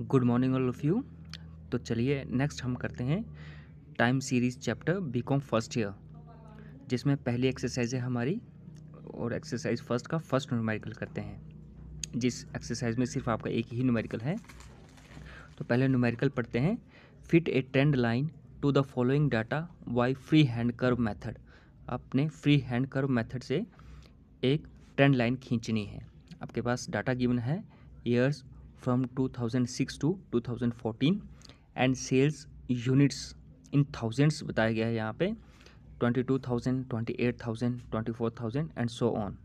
Good morning all of you. तो चलिए next हम करते हैं time series chapter BCom first year, जिसमें पहली एक्सरसाइज है हमारी और एक्सरसाइज फर्स्ट का फर्स्ट न्यूमेरिकल करते हैं, जिस एक्सरसाइज में सिर्फ आपका एक ही न्यूमेरिकल है। तो पहले न्यूमेरिकल पढ़ते हैं। Fit a trend line to the following data by free hand curve method. अपने फ्री हैंड कर्व मेथड से एक ट्रेंड लाइन खींचनी है। आपके पास डाटा गिवन है years from 2006 to 2014 and sales units in thousands बताया गया है यहाँ पे 22,000, 28,000, 24,000 एंड सो ऑन।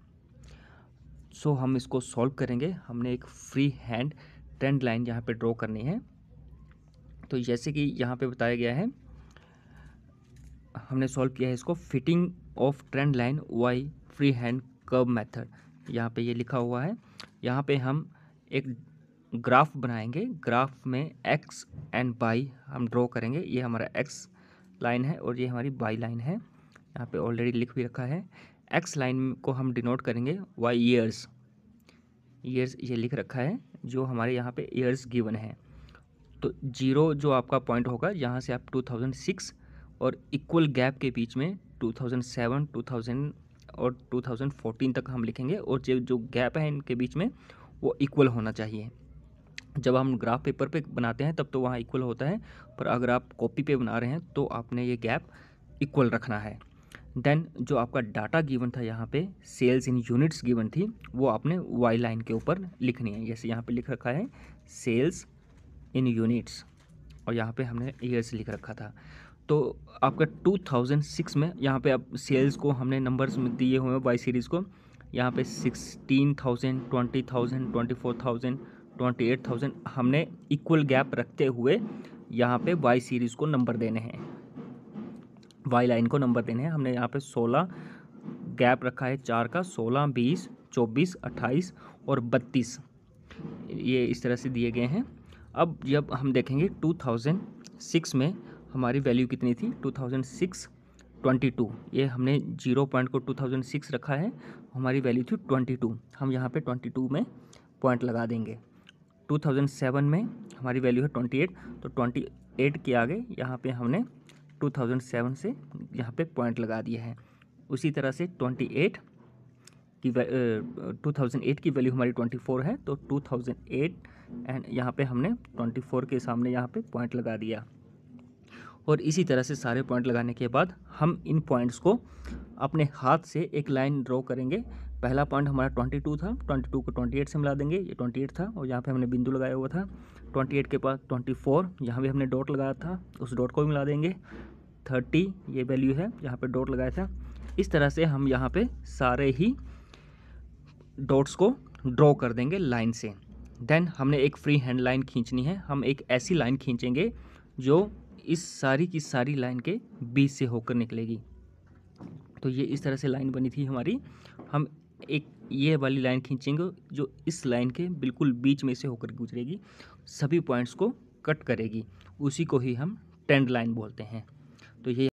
सो हम इसको सॉल्व करेंगे। हमने एक फ्री हैंड ट्रेंड लाइन यहाँ पे ड्रॉ करनी है। तो जैसे कि यहाँ पे बताया गया है, हमने सॉल्व किया है इसको fitting of trend line by free hand curve method. यहाँ पे ये लिखा हुआ है। यहाँ पे हम एक ग्राफ बनाएंगे। ग्राफ में एक्स एंड वाई हम ड्रॉ करेंगे। ये हमारा एक्स लाइन है और ये हमारी वाई लाइन है। यहाँ पे ऑलरेडी लिख भी रखा है। एक्स लाइन को हम डिनोट करेंगे वाई ईयर्स। ईयर्स ये लिख रखा है जो हमारे यहाँ पे ईयर्स गिवन है। तो जीरो जो आपका पॉइंट होगा, यहाँ से आप 2006 और इक्वल गैप के बीच में 2007, 2000 और 2014 तक हम लिखेंगे। और जो गैप है इनके बीच में वो इक्वल होना चाहिए। जब हम ग्राफ पेपर पे बनाते हैं तब तो वहाँ इक्वल होता है, पर अगर आप कॉपी पे बना रहे हैं तो आपने ये गैप इक्वल रखना है। देन जो आपका डाटा गिवन था यहाँ पे सेल्स इन यूनिट्स गिवन थी, वो आपने वाई लाइन के ऊपर लिखनी है। जैसे यहाँ पे लिख रखा है सेल्स इन यूनिट्स और यहाँ पे हमने ईयर्स लिख रखा था। तो आपका 2006 में यहाँ पे अब सेल्स को हमने नंबर्स में दिए हुए हैं वाई सीरीज़ को। यहाँ पे 16,000, 20,000, 24,000, 28,000 हमने इक्वल गैप रखते हुए यहाँ पे वाई सीरीज़ को नंबर देने हैं, वाई लाइन को नंबर देने हैं। हमने यहाँ पे 16 गैप रखा है, 4 का 16, 20, 24, 28 और 32, ये इस तरह से दिए गए हैं। अब जब हम देखेंगे 2006 में हमारी वैल्यू कितनी थी, 2006 22, ये हमने 0 पॉइंट को 2006 रखा है, हमारी वैल्यू थी 22। हम यहाँ पे 22 में पॉइंट लगा देंगे। 2007 में हमारी वैल्यू है 28, तो 28 के आगे यहाँ पे हमने 2007 से यहाँ पे पॉइंट लगा दिया है। उसी तरह से 2008 की वैल्यू हमारी 24 है, तो 2008 एंड यहाँ पे हमने 24 के सामने यहाँ पे पॉइंट लगा दिया। और इसी तरह से सारे पॉइंट लगाने के बाद हम इन पॉइंट्स को अपने हाथ से एक लाइन ड्रॉ करेंगे। पहला पॉइंट हमारा 22 था, 22 को 28 से मिला देंगे, ये 28 था और यहाँ पे हमने बिंदु लगाया हुआ था। 28 के पास 24, यहाँ भी हमने डॉट लगाया था, उस डॉट को भी मिला देंगे। 30 ये वैल्यू है, यहाँ पे डॉट लगाया था। इस तरह से हम यहाँ पे सारे ही डॉट्स को ड्रॉ कर देंगे लाइन से। देन हमने एक फ्री हैंड लाइन खींचनी है। हम एक ऐसी लाइन खींचेंगे जो इस सारी की सारी लाइन के बीच से होकर निकलेगी। तो ये इस तरह से लाइन बनी थी हमारी। हम एक ये वाली लाइन खींचेंगे जो इस लाइन के बिल्कुल बीच में से होकर गुजरेगी, सभी पॉइंट्स को कट करेगी। उसी को ही हम ट्रेंड लाइन बोलते हैं। तो ये